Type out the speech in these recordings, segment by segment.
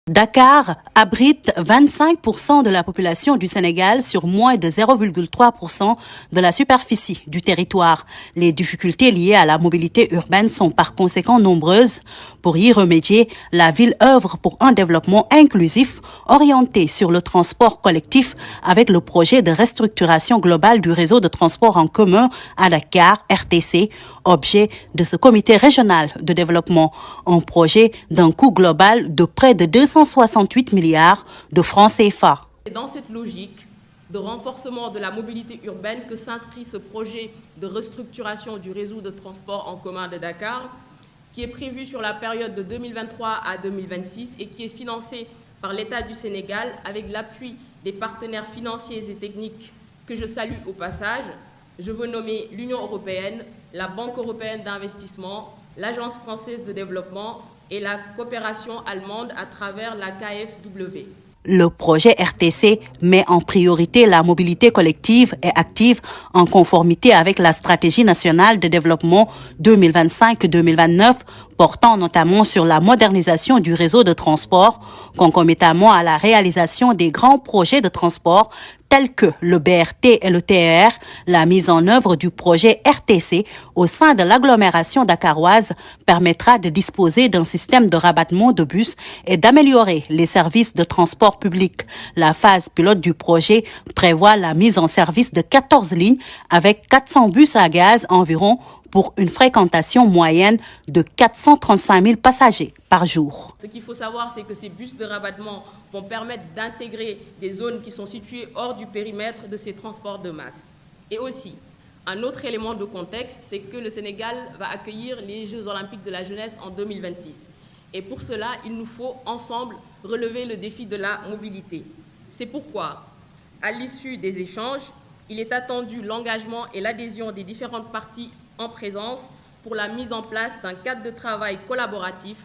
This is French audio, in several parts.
Dakar abrite 25% de la population du Sénégal sur moins de 0,3% de la superficie du territoire. Les difficultés liées à la mobilité urbaine sont par conséquent nombreuses. Pour y remédier, la ville œuvre pour un développement inclusif orienté sur le transport collectif avec le projet de restructuration globale du réseau de transport en commun à Dakar, RTC, objet de ce comité régional de développement. Un projet d'un coût global de près de 268 milliards de francs CFA. C'est dans cette logique de renforcement de la mobilité urbaine que s'inscrit ce projet de restructuration du réseau de transport en commun de Dakar, qui est prévu sur la période de 2023 à 2026 et qui est financé par l'État du Sénégal avec l'appui des partenaires financiers et techniques que je salue au passage. Je veux nommer l'Union européenne, la Banque européenne d'investissement, l'Agence française de développement et la coopération allemande à travers la KfW. Le projet RTC met en priorité la mobilité collective et active en conformité avec la stratégie nationale de développement 2025-2029, portant notamment sur la modernisation du réseau de transport, concomitamment à la réalisation des grands projets de transport tels que le BRT et le TER, la mise en œuvre du projet RTC au sein de l'agglomération dakaroise permettra de disposer d'un système de rabattement de bus et d'améliorer les services de transport public. La phase pilote du projet prévoit la mise en service de 14 lignes avec 400 bus à gaz environ pour une fréquentation moyenne de 435 000 passagers par jour. Ce qu'il faut savoir, c'est que ces bus de rabattement vont permettre d'intégrer des zones qui sont situées hors du périmètre de ces transports de masse. Et aussi, un autre élément de contexte, c'est que le Sénégal va accueillir les Jeux olympiques de la jeunesse en 2026. Et pour cela, il nous faut ensemble relever le défi de la mobilité. C'est pourquoi, à l'issue des échanges, il est attendu l'engagement et l'adhésion des différentes parties en présence pour la mise en place d'un cadre de travail collaboratif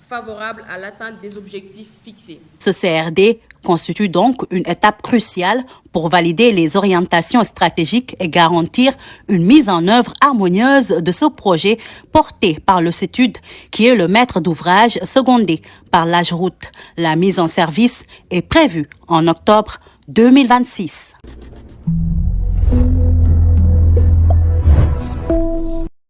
favorable à l'atteinte des objectifs fixés. Ce CRD constitue donc une étape cruciale pour valider les orientations stratégiques et garantir une mise en œuvre harmonieuse de ce projet porté par le CETUD, qui est le maître d'ouvrage secondé par l'AGEROUTE. La mise en service est prévue en octobre 2026.